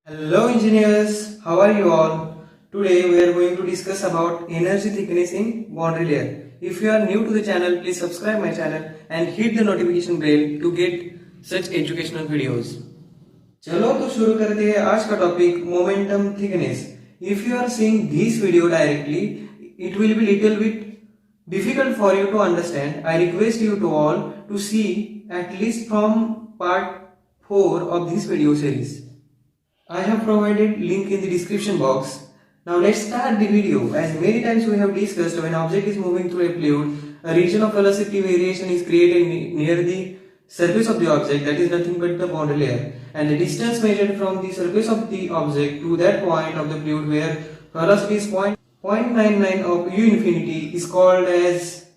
Hello engineers, how are you all? Today we are going to discuss about energy thickness in boundary layer. If you are new to the channel, please subscribe my channel and hit the notification bell to get such educational videos. चलो तो शुरू करते हैं आज का topic momentum thickness. If you are seeing this video directly, it will be little bit difficult for you to understand. I request you to all to see at least from part 4 of this video series. I have provided link in the description box. Now let's start the video. As many times we have discussed, when object is moving through a fluid, a region of velocity variation is created near the surface of the object, that is nothing but the boundary layer, and the distance measured from the surface of the object to that point of the fluid where velocity is 0.99 of u infinity is called as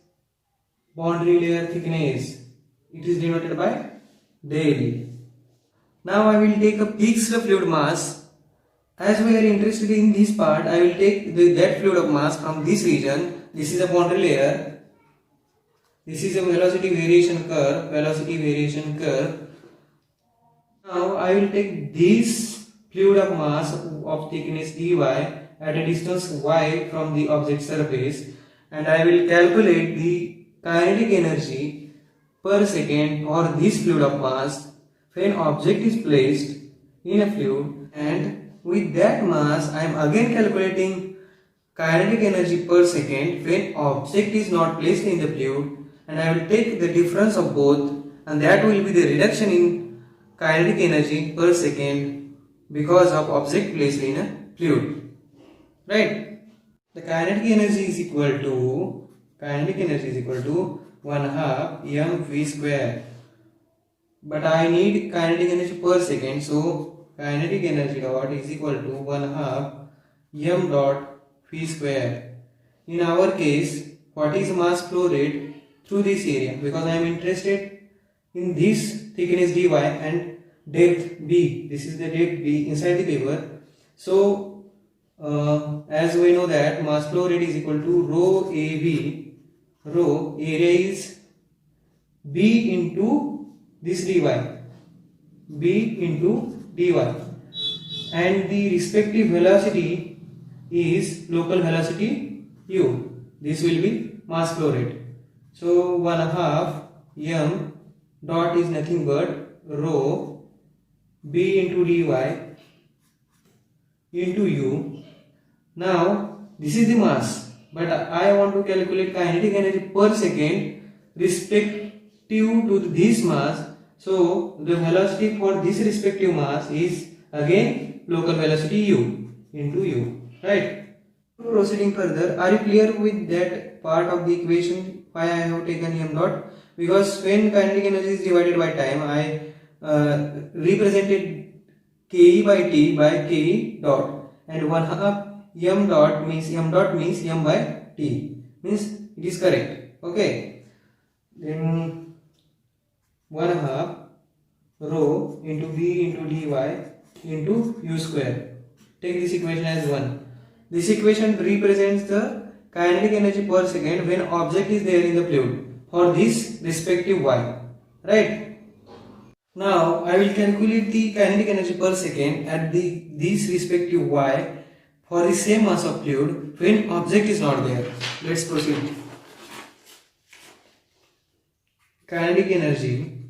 boundary layer thickness. It is denoted by del. Now I will take a fixed fluid mass. As we are interested in this part, I will take that fluid of mass from this region. This is a boundary layer. This is a velocity variation curve. Now I will take this fluid of mass of thickness dy at a distance y from the object surface, and I will calculate the kinetic energy per second for this fluid of mass when object is placed in a fluid, and with that mass I am again calculating kinetic energy per second when object is not placed in the fluid, and I will take the difference of both, and that will be the reduction in kinetic energy per second because of object placed in a fluid. Right? The kinetic energy is equal to 1 half mv square. But I need kinetic energy per second, so kinetic energy dot is equal to 1 half m dot v square. In our case, what is mass flow rate through this area? Because I am interested in this thickness dy and depth b. This is the depth b inside the paper. So as we know that mass flow rate is equal to rho ab. Rho area is b into this dy, and the respective velocity is local velocity u. This will be mass flow rate. So 1 half m dot is nothing but rho b into dy into u. Now this is the mass, but I want to calculate kinetic energy per second respective to this mass. So the velocity for this respective mass is again local velocity u into u. Right? Proceeding further, are you clear with that part of the equation why I have taken m dot? Because when kinetic energy is divided by time, I represented ke by t by ke dot, and 1 half m dot means m by t, means it is correct. Okay, then 1 half rho into v into dy into u square. Take this equation as 1. This equation represents the kinetic energy per second when object is there in the fluid for this respective y. Right? Now I will calculate the kinetic energy per second at this respective y for the same mass of fluid when object is not there. Let's proceed. Kinetic energy,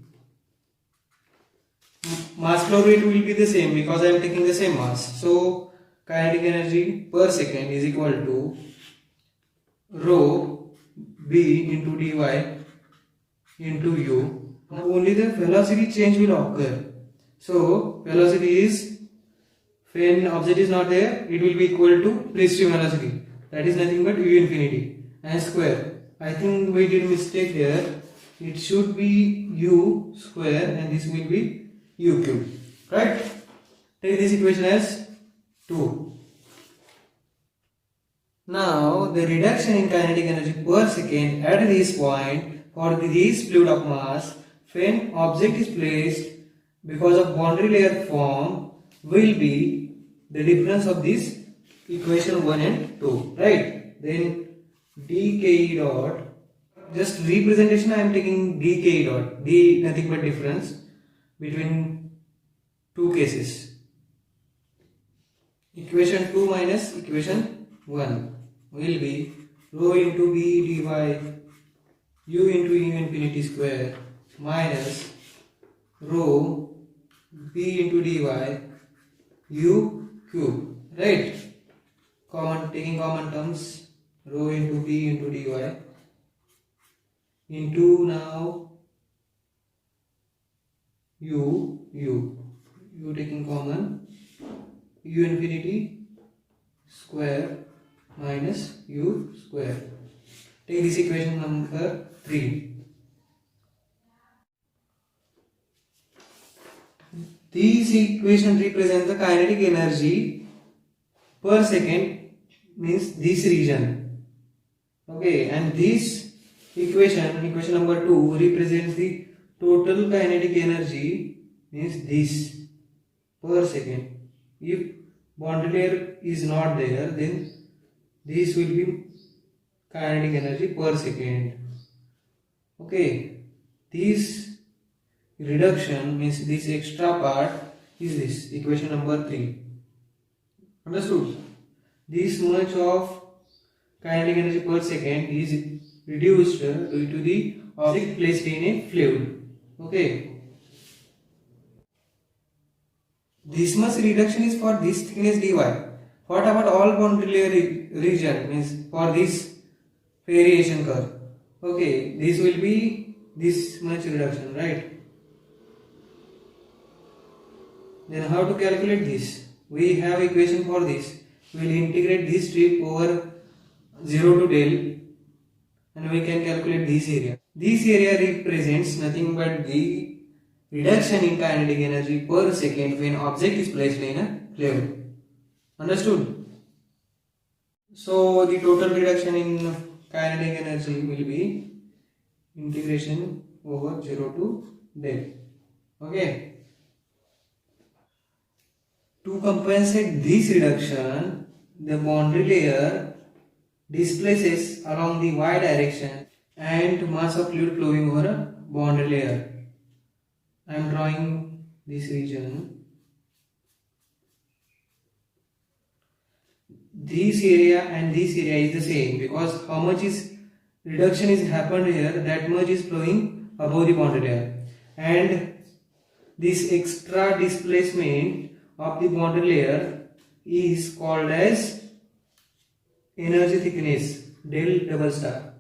mass flow rate will be the same because I am taking the same mass. So kinetic energy per second is equal to rho b into dy into u. Only the velocity change will occur. So velocity is, when object is not there, it will be equal to resistive velocity, that is nothing but u infinity and square. I think we did mistake there. It should be u square and this will be u cube. Right? Take this equation as 2. Now the reduction in kinetic energy per second at this point for this fluid of mass when object is placed because of boundary layer form will be the difference of this equation 1 and 2. Right? Then dke dot, just representation I am taking dke dot, d nothing but difference between two cases. equation 2 minus equation 1 will be rho into b dy u into u infinity square minus rho b into dy u cube, right? Taking common terms, rho into b into dy into now u taking common, u infinity square minus u square. Take this equation number 3. These equations represent the kinetic energy per second, means this region. Okay, and this equation number 2 represents the total kinetic energy, means this per second. If boundary layer is not there, then this will be kinetic energy per second. Okay, this reduction means this extra part is this equation number 3. Understood? This much of kinetic energy per second is reduced due to the object placed in a fluid. Okay. This much reduction is for this thickness dy. What about all boundary layer region, means for this variation curve? Okay, this will be this much reduction, right? Then how to calculate this? We have equation for this. We will integrate this strip over 0 to del and we can calculate this area. This area represents nothing but the reduction in kinetic energy per second when object is placed in a fluid. Understood? So the total reduction in kinetic energy will be integration over 0 to del. Okay. To compensate this reduction, the boundary layer displaces along the y direction and mass of fluid flowing over a boundary layer. I am drawing this region. This area and this area is the same because how much is reduction is happened here, that much is flowing above the boundary layer, and this extra displacement of the boundary layer is called as energy thickness, del double star.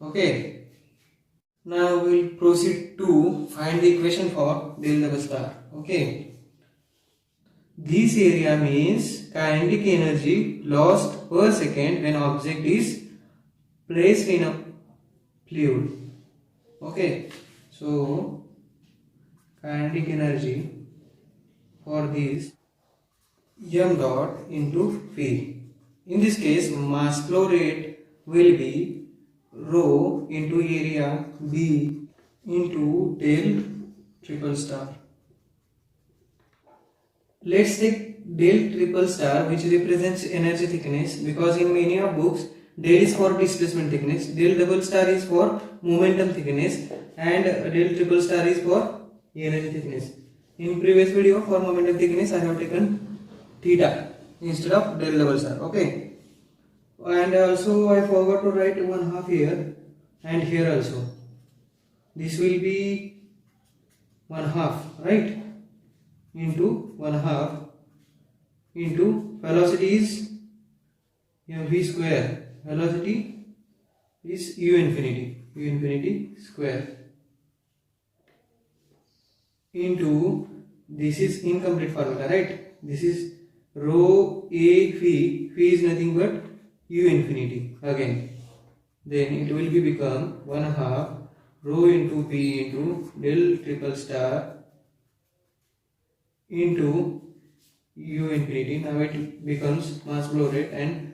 Okay. Now we will proceed to find the equation for del double star. Okay. This area means kinetic energy lost per second when object is placed in a fluid. Okay. So kinetic energy for this m dot into v. In this case, mass flow rate will be rho into area b into del triple star. Let's take del triple star, which represents energy thickness, because in many of books del is for displacement thickness, del double star is for momentum thickness, and del triple star is for energy thickness. In previous video for momentum thickness I have taken theta instead of del double star. Okay, and also I forgot to write 1/2 here and here also. This will be 1/2, right, into 1/2 into velocity is mv square. Velocity is u infinity square into, this is incomplete formula, right? This is rho a phi is nothing but u infinity again. Then it will be become 1/2 rho into p into del triple star into u infinity. Now it becomes mass flow rate and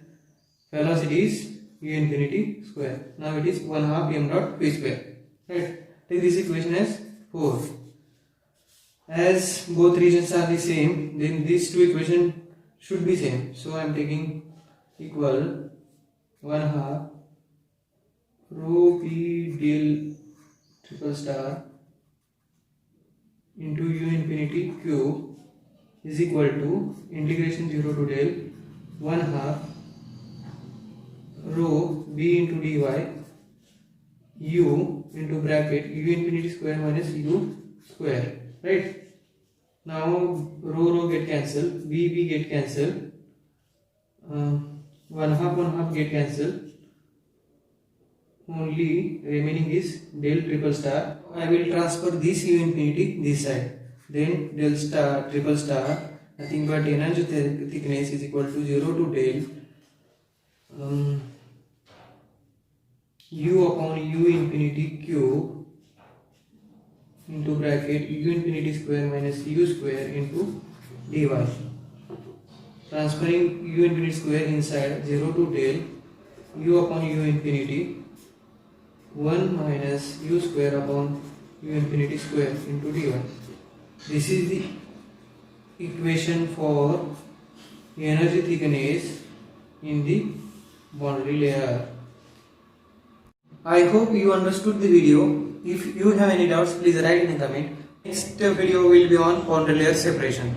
velocity is u infinity square. Now it is 1/2 m dot v square, right? Take this equation as 4. As both regions are the same, then these two equations should be same. So I am taking equal 1/2 rho p del triple star into u infinity cube is equal to integration 0 to del 1 half rho b into dy u into bracket u infinity square minus u square, right? Now rho get cancelled, b get cancelled, 1 half get cancelled, only remaining is del triple star. I will transfer this u infinity this side, then del star triple star, nothing but energy thickness is equal to 0 to del u upon u infinity cube into bracket u infinity square minus u square into dy. Transferring u infinity square inside, 0 to del u upon u infinity 1 minus u square upon u infinity square into dy. This is the equation for energy thickness in the boundary layer. I hope you understood the video. If you have any doubts, please write in the comment. Next video will be on boundary layer separation.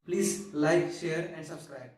Please like, share and subscribe.